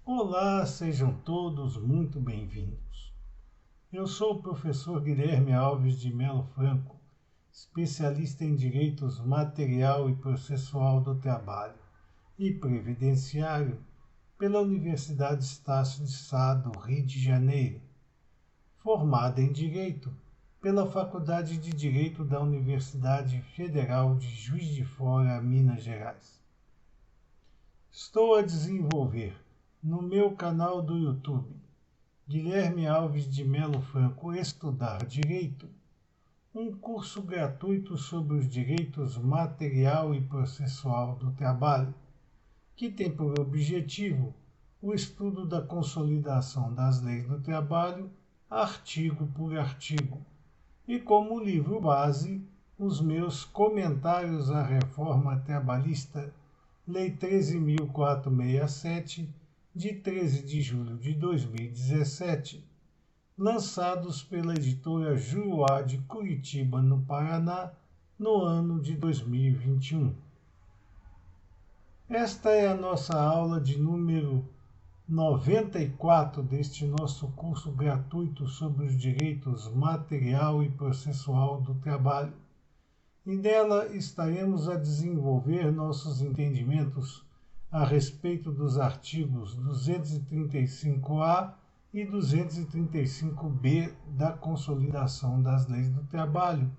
Olá, sejam todos muito bem-vindos. Eu sou o professor Guilherme Alves de Melo Franco, especialista em Direitos Material e Processual do Trabalho e Previdenciário pela Universidade Estácio de Sá do Rio de Janeiro, formado em Direito pela Faculdade de Direito da Universidade Federal de Juiz de Fora, Minas Gerais. Estou a desenvolver no meu canal do YouTube, Guilherme Alves de Melo Franco Estudar Direito, um curso gratuito sobre os direitos material e processual do trabalho, que tem por objetivo o estudo da consolidação das leis do trabalho, artigo por artigo, e como livro base, os meus comentários à reforma trabalhista, Lei 13.467, de 13 de julho de 2017, lançados pela editora Juruá de Curitiba, no Paraná, no ano de 2021. Esta é a nossa aula de número 94 deste nosso curso gratuito sobre os direitos material e processual do trabalho. E nela estaremos a desenvolver nossos entendimentos a respeito dos artigos 235A e 235B da Consolidação das Leis do Trabalho,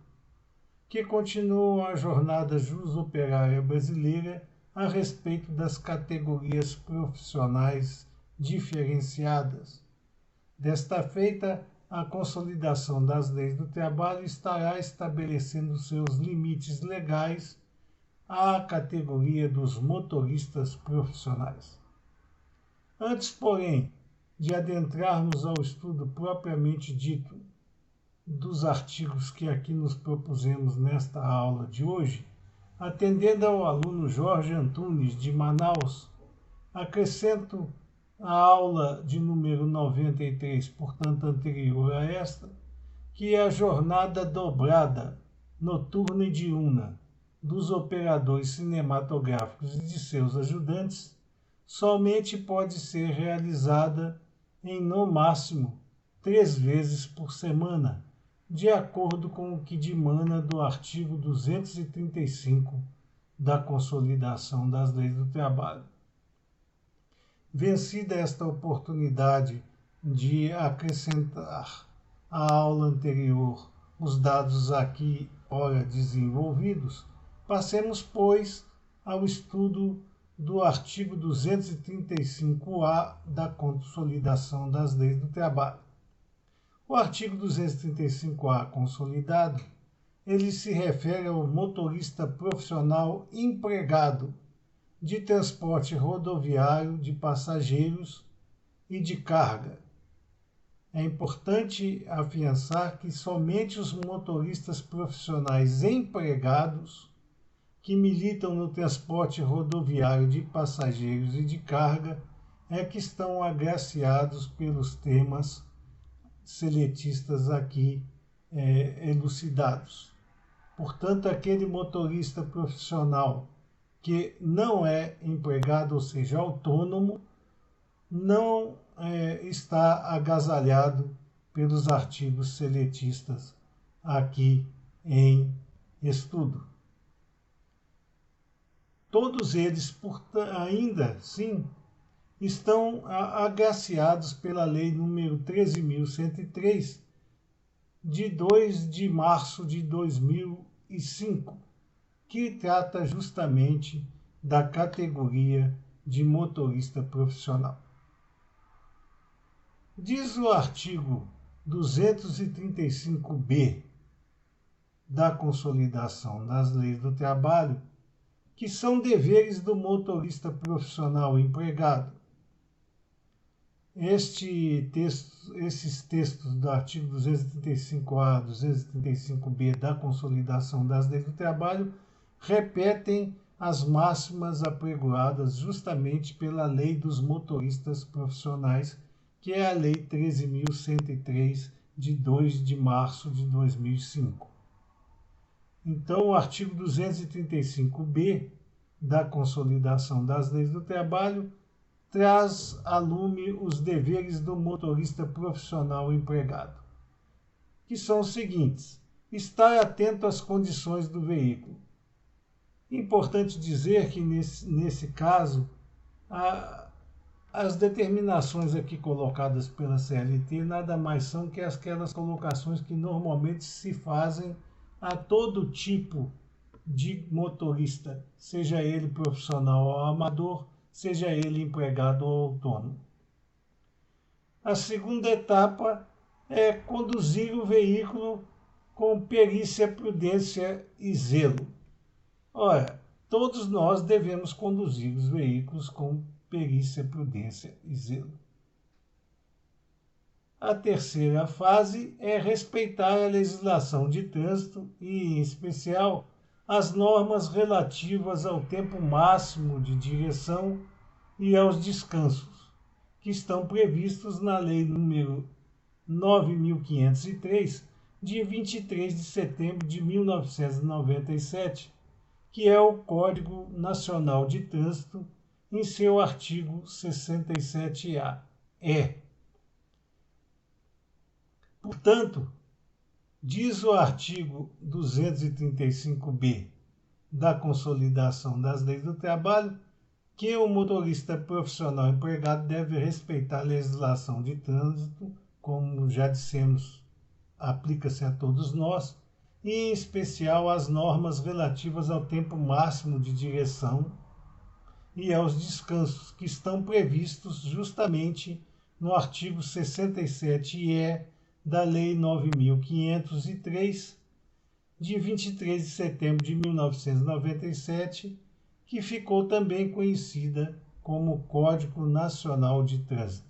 que continuam a jornada jus-operária brasileira a respeito das categorias profissionais diferenciadas. Desta feita, a consolidação das leis do trabalho estará estabelecendo seus limites legais à categoria dos motoristas profissionais. Antes, porém, de adentrarmos ao estudo propriamente dito dos artigos que aqui nos propusemos nesta aula de hoje, atendendo ao aluno Jorge Antunes, de Manaus, acrescento a aula de número 93, portanto anterior a esta, que é a jornada dobrada, noturna e diurna, dos operadores cinematográficos e de seus ajudantes, somente pode ser realizada em, no máximo, 3 vezes por semana, de acordo com o que dimana do artigo 235 da Consolidação das Leis do Trabalho. Vencida esta oportunidade de acrescentar à aula anterior os dados aqui ora desenvolvidos, passemos, pois, ao estudo do artigo 235A da Consolidação das Leis do Trabalho. O artigo 235A consolidado, ele se refere ao motorista profissional empregado de transporte rodoviário de passageiros e de carga. É importante afiançar que somente os motoristas profissionais empregados que militam no transporte rodoviário de passageiros e de carga é que estão agraciados pelos temas seletistas aqui elucidados. Portanto, aquele motorista profissional que não é empregado, ou seja, autônomo, não está agasalhado pelos artigos seletistas aqui em estudo. Todos eles, ainda sim, estão agraciados pela Lei número 13.103, de 2 de março de 2005, que trata justamente da categoria de motorista profissional. Diz o artigo 235B da Consolidação das Leis do Trabalho que são deveres do motorista profissional empregado. Esses textos do artigo 235A, 235B da Consolidação das Leis do Trabalho repetem as máximas apregoadas justamente pela Lei dos Motoristas Profissionais, que é a Lei 13.103, de 2 de março de 2005. Então, o artigo 235B da Consolidação das Leis do Trabalho traz a lume os deveres do motorista profissional empregado, que são os seguintes: estar atento às condições do veículo. Importante dizer que, nesse caso, as determinações aqui colocadas pela CLT nada mais são que aquelas colocações que normalmente se fazem a todo tipo de motorista, seja ele profissional ou amador, seja ele empregado ou autônomo. A segunda etapa é conduzir o veículo com perícia, prudência e zelo. Ora, todos nós devemos conduzir os veículos com perícia, prudência e zelo. A terceira fase é respeitar a legislação de trânsito e, em especial, as normas relativas ao tempo máximo de direção e aos descansos, que estão previstos na Lei nº 9.503, de 23 de setembro de 1997, que é o Código Nacional de Trânsito, em seu artigo 67A. Portanto, diz o artigo 235b da Consolidação das Leis do Trabalho que o motorista profissional empregado deve respeitar a legislação de trânsito, como já dissemos, aplica-se a todos nós, e em especial as normas relativas ao tempo máximo de direção e aos descansos, que estão previstos justamente no artigo 67-E da Lei 9.503, de 23 de setembro de 1997, que ficou também conhecida como Código Nacional de Trânsito.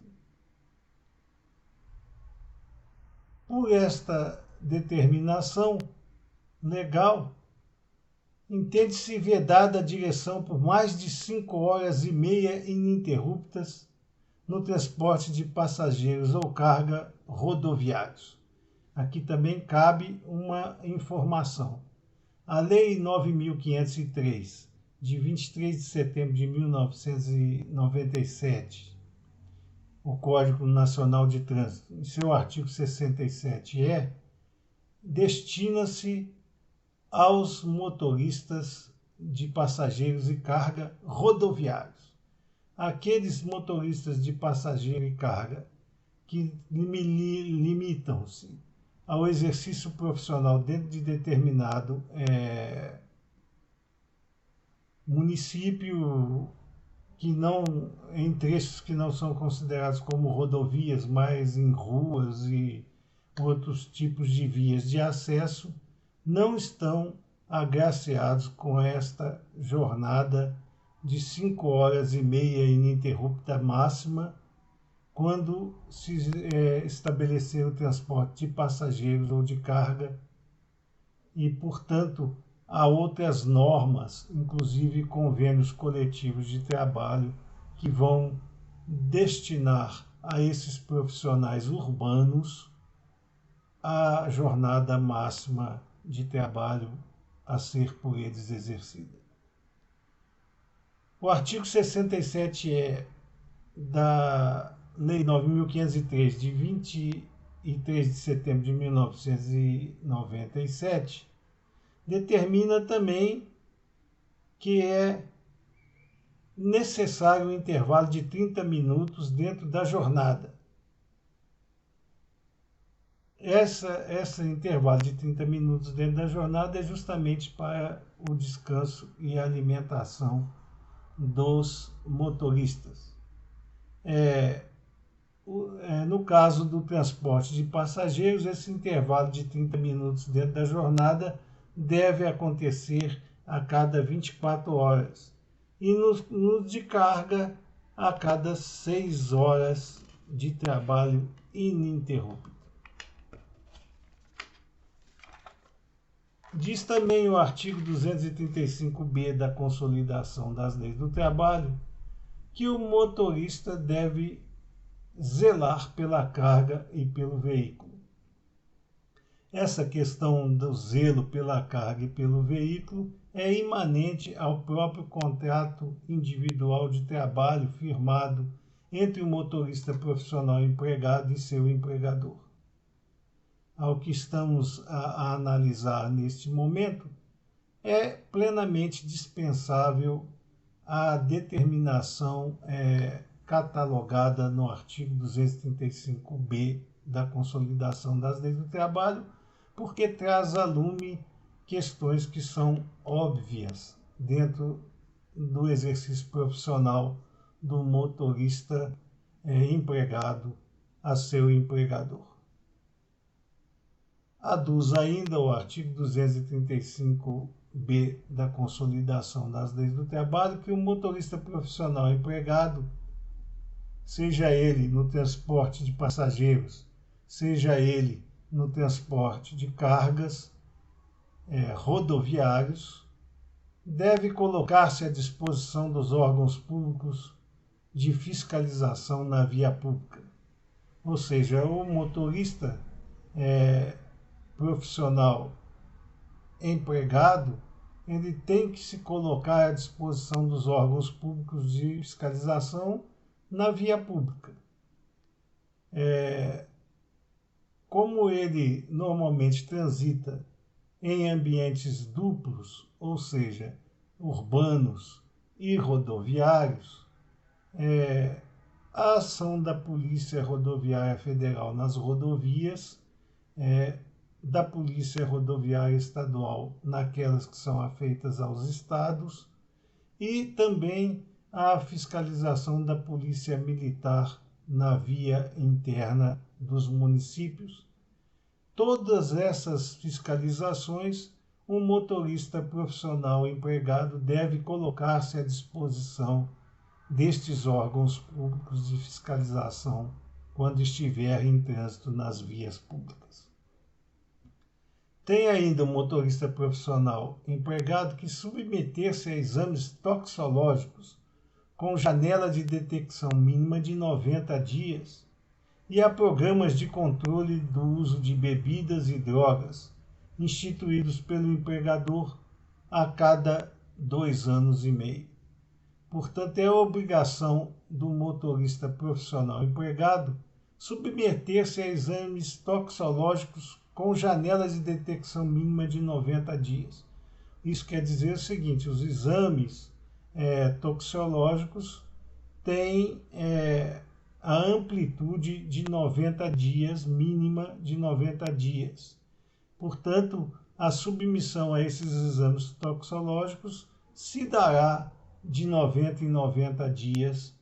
Por esta determinação legal, entende-se vedada a direção por mais de 5 horas e meia ininterruptas no transporte de passageiros ou carga rodoviários. Aqui também cabe uma informação. A Lei 9.503, de 23 de setembro de 1997, o Código Nacional de Trânsito, em seu artigo 67-E, destina-se aos motoristas de passageiros e carga rodoviários. Aqueles motoristas de passageiro e carga que limitam-se ao exercício profissional dentro de determinado município, que não, em trechos que não são considerados como rodovias, mas em ruas e outros tipos de vias de acesso, não estão agraciados com esta jornada de 5 horas e meia ininterrupta máxima, quando se estabelecer o transporte de passageiros ou de carga, e, portanto, há outras normas, inclusive convênios coletivos de trabalho, que vão destinar a esses profissionais urbanos a jornada máxima de trabalho a ser por eles exercida. O artigo 67-E da Lei 9.503, de 23 de setembro de 1997, determina também que é necessário um intervalo de 30 minutos dentro da jornada. Esse intervalo de 30 minutos dentro da jornada é justamente para o descanso e a alimentação dos motoristas. No caso do transporte de passageiros, esse intervalo de 30 minutos dentro da jornada deve acontecer a cada 24 horas e no de carga a cada 6 horas de trabalho ininterrupto. Diz também o artigo 235b da Consolidação das Leis do Trabalho que o motorista deve zelar pela carga e pelo veículo. Essa questão do zelo pela carga e pelo veículo é imanente ao próprio contrato individual de trabalho firmado entre o motorista profissional empregado e seu empregador. Ao que estamos a analisar neste momento, é plenamente dispensável a determinação catalogada no artigo 235b da Consolidação das Leis do Trabalho, porque traz a lume questões que são óbvias dentro do exercício profissional do motorista empregado a seu empregador. Aduz ainda o artigo 235b da Consolidação das Leis do Trabalho que o motorista profissional empregado, seja ele no transporte de passageiros, seja ele no transporte de cargas rodoviários, deve colocar-se à disposição dos órgãos públicos de fiscalização na via pública. Ou seja, o motorista profissional empregado, ele tem que se colocar à disposição dos órgãos públicos de fiscalização na via pública. Como ele normalmente transita em ambientes duplos, ou seja, urbanos e rodoviários, a ação da Polícia Rodoviária Federal nas rodovias, da Polícia Rodoviária Estadual naquelas que são afeitas aos estados e também a fiscalização da Polícia Militar na via interna dos municípios. Todas essas fiscalizações, um motorista profissional empregado deve colocar-se à disposição destes órgãos públicos de fiscalização quando estiver em trânsito nas vias públicas. Tem ainda o motorista profissional empregado que submeter-se a exames toxicológicos com janela de detecção mínima de 90 dias e a programas de controle do uso de bebidas e drogas instituídos pelo empregador a cada 2 anos e meio. Portanto, é obrigação do motorista profissional empregado submeter-se a exames toxicológicos com janela de detecção mínima de 90 dias. Isso quer dizer o seguinte, os exames toxicológicos têm a amplitude de 90 dias, mínima de 90 dias. Portanto, a submissão a esses exames toxicológicos se dará de 90 em 90 dias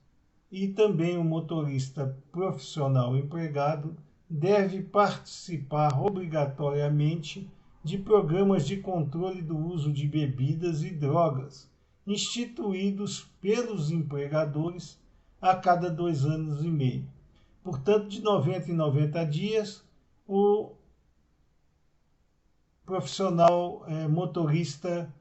e também o motorista profissional empregado deve participar obrigatoriamente de programas de controle do uso de bebidas e drogas instituídos pelos empregadores a cada 2 anos e meio. Portanto, de 90 em 90 dias, o profissional motorista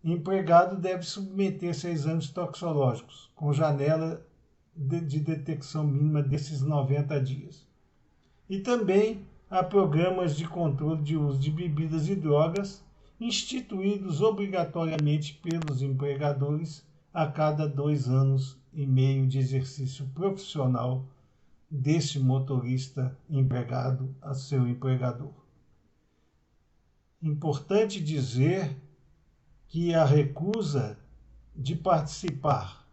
empregado deve submeter-se a exames toxicológicos, com janela de detecção mínima desses 90 dias. E também a programas de controle de uso de bebidas e drogas instituídos obrigatoriamente pelos empregadores a cada 2 anos e meio de exercício profissional desse motorista empregado a seu empregador. Importante dizer que a recusa de participar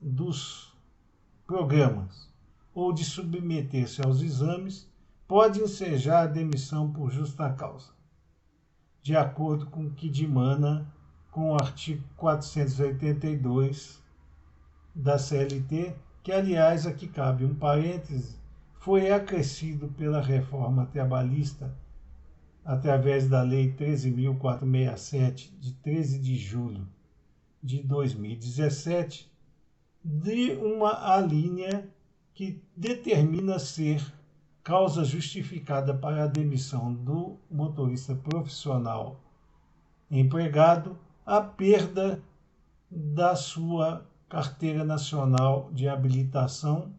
dos programas ou de submeter-se aos exames pode ensejar a demissão por justa causa, de acordo com o que dimana com o artigo 482 da CLT, que, aliás, aqui cabe um parêntese, foi acrescido pela reforma trabalhista através da Lei 13.467, de 13 de julho de 2017, de uma alínea que determina ser causa justificada para a demissão do motorista profissional empregado a perda da sua carteira nacional de habilitação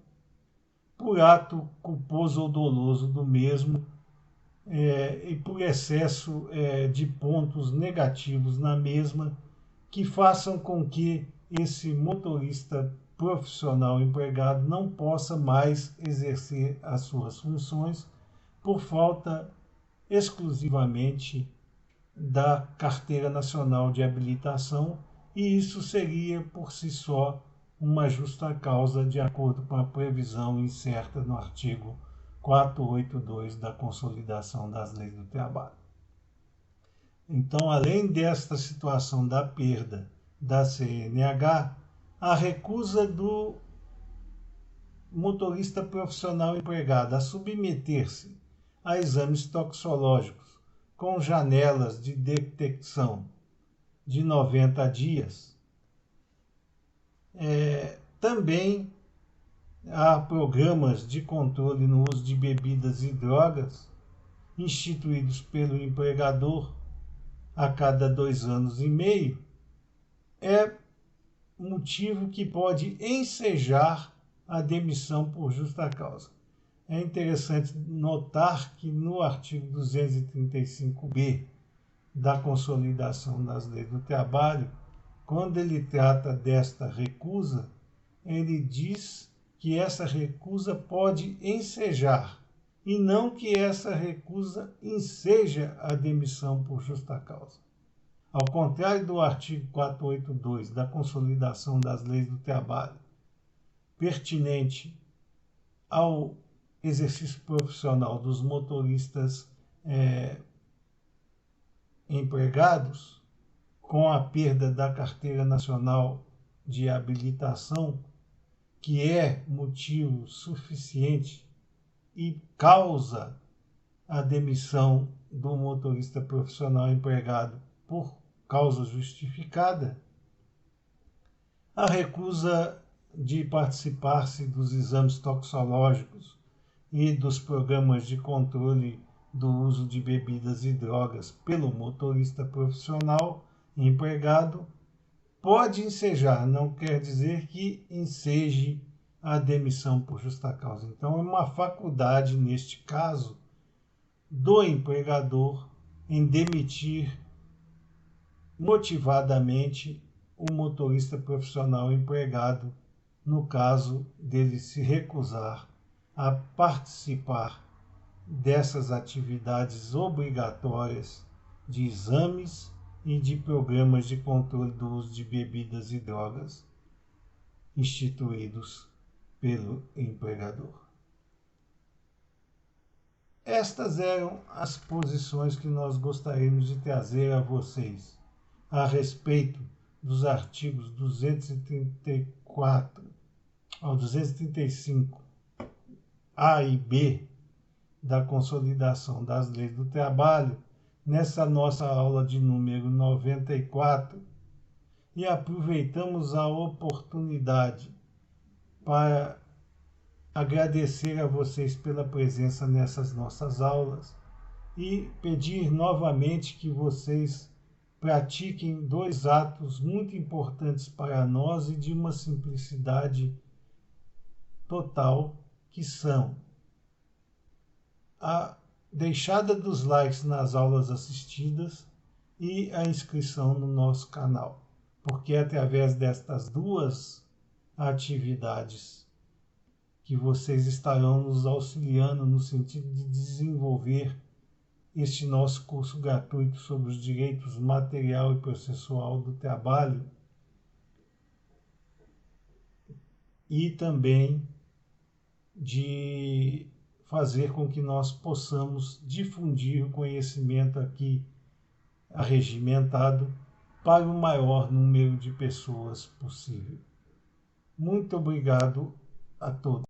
por ato culposo ou doloso do mesmo e por excesso de pontos negativos na mesma que façam com que esse motorista profissional empregado não possa mais exercer as suas funções por falta exclusivamente da Carteira Nacional de Habilitação, e isso seria por si só uma justa causa de acordo com a previsão incerta no artigo 482 da Consolidação das Leis do Trabalho. Então, além desta situação da perda da CNH, a recusa do motorista profissional empregado a submeter-se a exames toxicológicos com janelas de detecção de 90 dias. Também há programas de controle no uso de bebidas e drogas instituídos pelo empregador a cada 2 anos e meio, é motivo que pode ensejar a demissão por justa causa. É interessante notar que no artigo 235b da Consolidação das Leis do Trabalho, quando ele trata desta recusa, ele diz que essa recusa pode ensejar, e não que essa recusa enseja a demissão por justa causa. Ao contrário do artigo 482 da Consolidação das Leis do Trabalho, pertinente ao exercício profissional dos motoristas empregados, com a perda da Carteira Nacional de Habilitação, que é motivo suficiente e causa a demissão do motorista profissional empregado por causa justificada, a recusa de participar-se dos exames toxicológicos e dos programas de controle do uso de bebidas e drogas pelo motorista profissional empregado pode ensejar, não quer dizer que enseje a demissão por justa causa. Então, é uma faculdade, neste caso, do empregador em demitir motivadamente o motorista profissional empregado, no caso dele se recusar a participar dessas atividades obrigatórias de exames e de programas de controle do uso de bebidas e drogas instituídos pelo empregador. Estas eram as posições que nós gostaríamos de trazer a vocês a respeito dos artigos 234 ao 235 A e B da Consolidação das Leis do Trabalho, nessa nossa aula de número 94, e aproveitamos a oportunidade para agradecer a vocês pela presença nessas nossas aulas e pedir novamente que vocês pratiquem 2 atos muito importantes para nós e de uma simplicidade total, que são a deixada dos likes nas aulas assistidas e a inscrição no nosso canal, porque é através destas 2 atividades que vocês estarão nos auxiliando no sentido de desenvolver este nosso curso gratuito sobre os direitos material e processual do trabalho, e também de fazer com que nós possamos difundir o conhecimento aqui arregimentado para o maior número de pessoas possível. Muito obrigado a todos.